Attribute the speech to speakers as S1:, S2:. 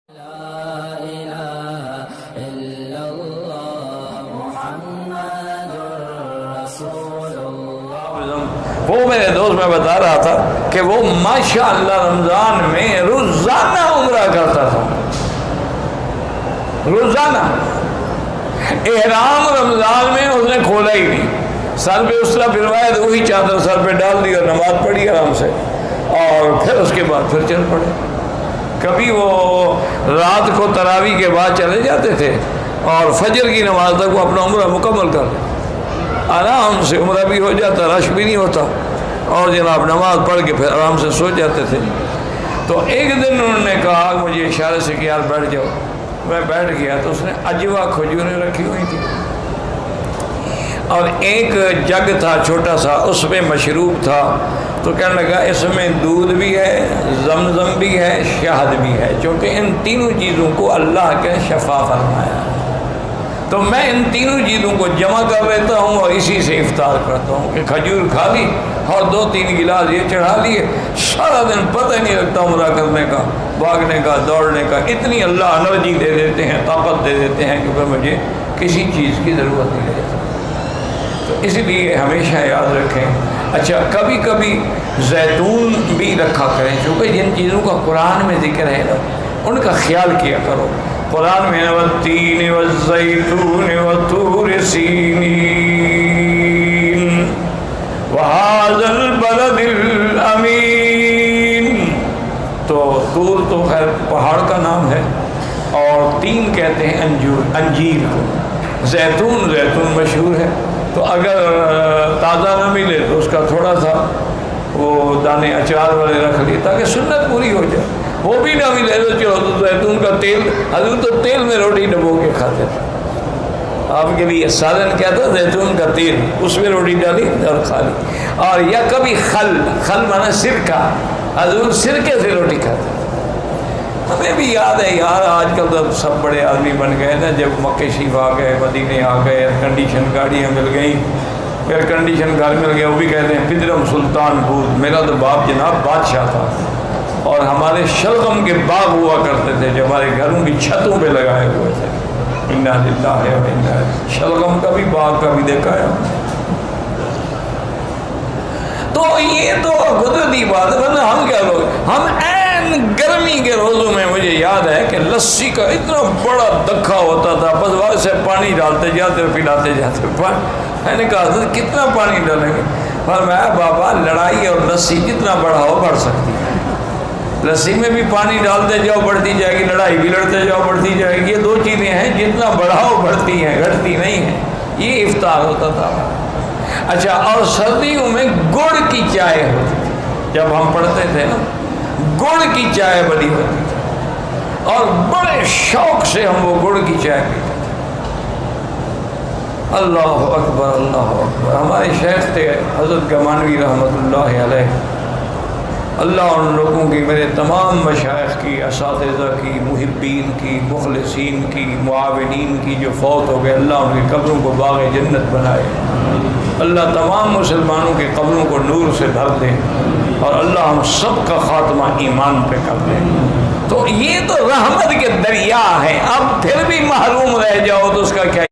S1: وہ میرے دوست میں بتا رہا تھا کہ وہ ماشاءاللہ رمضان میں روزانہ عمرہ کرتا تھا، روزانہ۔ احرام رمضان میں اس نے کھولا ہی نہیں، سر پہ اس طرح پھروایا تو وہی چادر سر پہ ڈال دی اور نماز پڑھی آرام سے، اور پھر اس کے بعد پھر چل پڑے۔ کبھی وہ رات کو تراویح کے بعد چلے جاتے تھے اور فجر کی نماز تک وہ اپنا عمرہ مکمل کر لے، آرام سے عمرہ بھی ہو جاتا، رش بھی نہیں ہوتا، اور جناب نماز پڑھ کے پھر آرام سے سو جاتے تھے۔ تو ایک دن انہوں نے کہا، مجھے اشارے سے کہ یار بیٹھ جاؤ، میں بیٹھ گیا تو اس نے عجوا کھجوریں رکھی ہوئی تھی اور ایک جگ تھا چھوٹا سا، اس میں مشروب تھا، تو کہنے لگا اس میں دودھ بھی ہے، زمزم بھی ہے، شہد بھی ہے، چونکہ ان تینوں چیزوں کو اللہ کے شفا فرمایا، تو میں ان تینوں چیزوں کو جمع کر لیتا ہوں اور اسی سے افطار کرتا ہوں کہ کھجور کھا لی اور 2-3 گلاس یہ چڑھا لیے، سارا دن پتہ نہیں لگتا عمرہ کرنے کا، بھاگنے کا، دوڑنے کا، اتنی اللہ انرجی دے دیتے ہیں، طاقت دے دیتے ہیں کہ پھر مجھے کسی چیز کی ضرورت نہیں رہتی۔ تو اس لیے ہمیشہ یاد رکھیں۔ اچھا، کبھی کبھی زیتون بھی رکھا کریں، چونکہ جن چیزوں کا قرآن میں ذکر ہے نا ان کا خیال کیا کرو۔ قرآن میں والتین والزیتون وطور سینین وہذا البلد الامین، تو طور تو خیر پہاڑ کا نام ہے، اور تین کہتے ہیں انجیر کو، زیتون مشہور ہے، تو اگر تازہ نہ ملے تو اس کا تھوڑا سا وہ دانے اچار والے رکھ لیے تاکہ سنت پوری ہو جائے، وہ بھی نہ ملے تو چلو تو زیتون کا تیل، حضور تو تیل میں روٹی ڈبو کے کھاتے تھے، آپ کے لیے سالن کیا تھا؟ زیتون کا تیل، اس میں روٹی ڈالی اور کھا لی۔ اور یا کبھی خل مانا سرکہ، حضور سرکے سے روٹی کھاتے تھے۔ ہمیں بھی یاد ہے یار، آج کل تو سب بڑے آدمی بن گئے نا، جب مکہ شریف آ گئے، مدینے آ گئے، ایئر کنڈیشن گاڑیاں مل گئیں، ایئر کنڈیشن گھر مل گیا، وہ بھی کہتے ہیں پدرم سلطان بود، میرا تو باپ جناب بادشاہ تھا، اور ہمارے شلغم کے باغ ہوا کرتے تھے جو ہمارے گھروں کی چھتوں پہ لگائے ہوئے تھے، انا للہ و انا الیہ، شلغم کا بھی باغ کا بھی دیکھا ہے۔ تو یہ تو قدرتی بات ہے، ورنہ ہم کیا لوگ، ہم گرمی کے روزوں میں مجھے یاد ہے کہ لسی کا اتنا بڑا دکھا ہوتا تھا، بس وہاں سے پانی ڈالتے جاتے اور پلاتے جاتے، میں نے کہا حضرت کتنا پانی ڈالیں گے؟ فرمایا بابا لڑائی اور لسی جتنا بڑا ہو بڑھ سکتی ہے، لسی میں بھی پانی ڈالتے جاؤ بڑھتی جائے گی، لڑائی بھی لڑتے جاؤ بڑھتی جائے گی، یہ دو چیزیں ہیں جتنا بڑھاؤ بڑھتی ہیں، گھٹتی نہیں ہیں۔ یہ افطار ہوتا تھا۔ اچھا، اور سردیوں میں گڑ کی چائے ہوتی تھی، جب ہم پڑھتے تھے نا گڑ کی چائے بنی ہوتی تھی، اور بڑے شوق سے ہم وہ گڑ کی چائے پیتے تھے۔ اللہ اکبر اللہ اکبر۔ ہمارے شیخ تھے حضرت گمانوی رحمۃ اللہ علیہ، اللہ ان لوگوں کی، میرے تمام مشائخ کی، اساتذہ کی، محبین کی، مخلصین کی، معاونین کی جو فوت ہو گئے، اللہ ان کی قبروں کو باغ جنت بنائے، اللہ تمام مسلمانوں کی قبروں کو نور سے بھر دے، اور اللہ ہم سب کا خاتمہ ایمان پہ کر دے۔ تو یہ تو رحمت کے دریا ہیں، اب پھر بھی محروم رہ جاؤ تو اس کا کیا